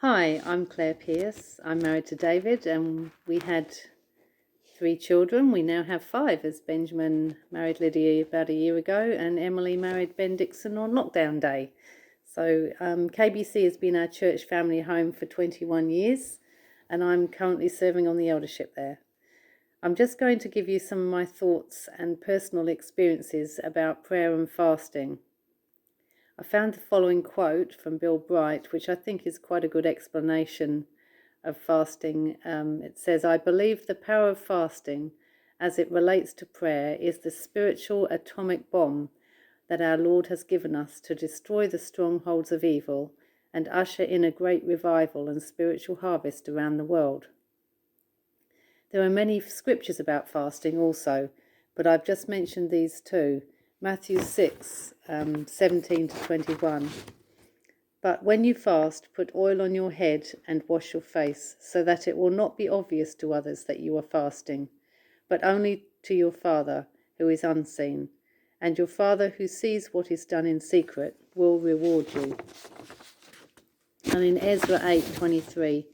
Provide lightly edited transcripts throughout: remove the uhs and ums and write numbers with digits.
Hi, I'm Claire Pearce. I'm married to David and we had 3 children. We now have 5 as Benjamin married Lydia about a year ago and Emily married Ben Dixon on lockdown day. So KBC has been our church family home for 21 years and I'm currently serving on the eldership there. I'm just going to give you some of my thoughts and personal experiences about prayer and fasting. I found the following quote from Bill Bright, which I think is quite a good explanation of fasting. It says, "I believe the power of fasting as it relates to prayer is the spiritual atomic bomb that our Lord has given us to destroy the strongholds of evil and usher in a great revival and spiritual harvest around the world." There are many scriptures about fasting also, but I've just mentioned these two. Matthew 6, 17 to 21. "But when you fast, put oil on your head and wash your face, so that it will not be obvious to others that you are fasting, but only to your Father who is unseen. And your Father who sees what is done in secret will reward you." And in Ezra 8:23,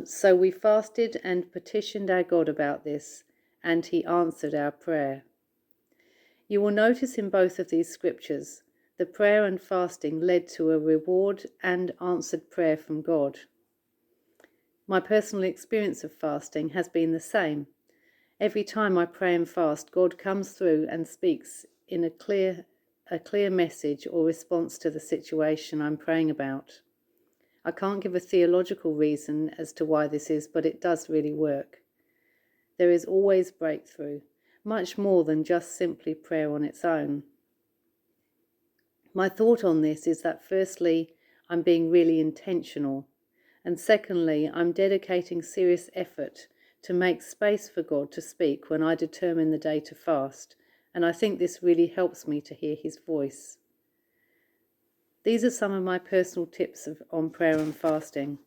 "So we fasted and petitioned our God about this, and he answered our prayer." You will notice in both of these scriptures that prayer and fasting led to a reward and answered prayer from God. My personal experience of fasting has been the same. Every time I pray and fast, God comes through and speaks in a clear message or response to the situation I'm praying about. I can't give a theological reason as to why this is, but it does really work. There is always breakthrough, much more than just simply prayer on its own. My thought on this is that firstly, I'm being really intentional, and secondly, I'm dedicating serious effort to make space for God to speak when I determine the day to fast, and I think this really helps me to hear his voice. These are some of my personal tips on prayer and fasting.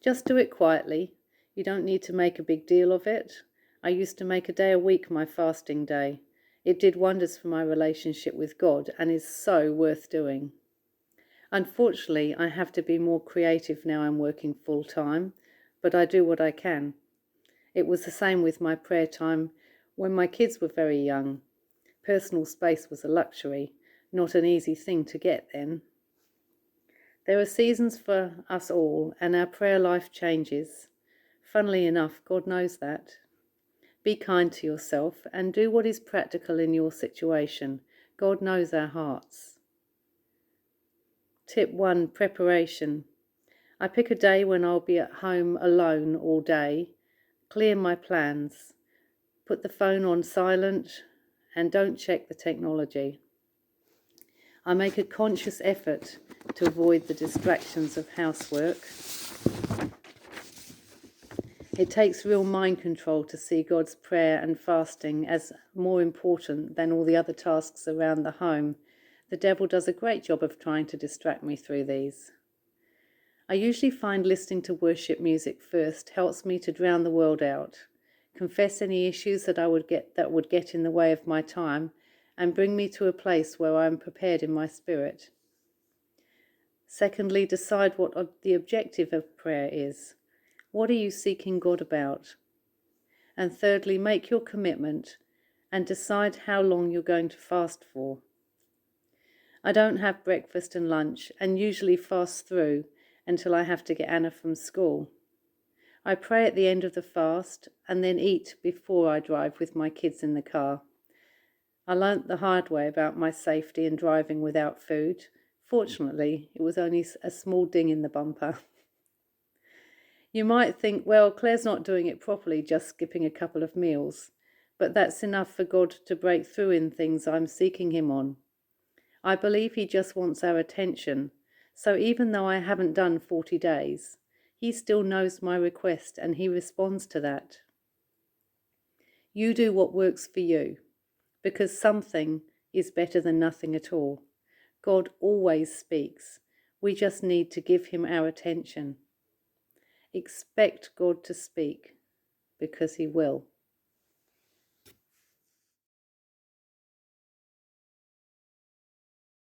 Just do it quietly. You don't need to make a big deal of it. I used to make a day a week my fasting day. It did wonders for my relationship with God and is so worth doing. Unfortunately, I have to be more creative now I'm working full time, but I do what I can. It was the same with my prayer time when my kids were very young. Personal space was a luxury, not an easy thing to get then. There are seasons for us all, and our prayer life changes. Funnily enough, God knows that. Be kind to yourself and do what is practical in your situation. God knows our hearts. Tip 1, preparation. I pick a day when I'll be at home alone all day, clear my plans, put the phone on silent, and don't check the technology. I make a conscious effort to avoid the distractions of housework. It takes real mind control to see God's prayer and fasting as more important than all the other tasks around the home. The devil does a great job of trying to distract me through these. I usually find listening to worship music first helps me to drown the world out, confess any issues that would get in the way of my time, and bring me to a place where I am prepared in my spirit. Secondly, decide what the objective of prayer is. What are you seeking God about? And thirdly, make your commitment and decide how long you're going to fast for. I don't have breakfast and lunch and usually fast through until I have to get Anna from school. I pray at the end of the fast and then eat before I drive with my kids in the car. I learnt the hard way about my safety in driving without food. Fortunately, it was only a small ding in the bumper. You might think, well, Claire's not doing it properly, just skipping a couple of meals. But that's enough for God to break through in things I'm seeking him on. I believe he just wants our attention. So even though I haven't done 40 days, he still knows my request and he responds to that. You do what works for you, because something is better than nothing at all. God always speaks. We just need to give him our attention. Expect God to speak, because he will.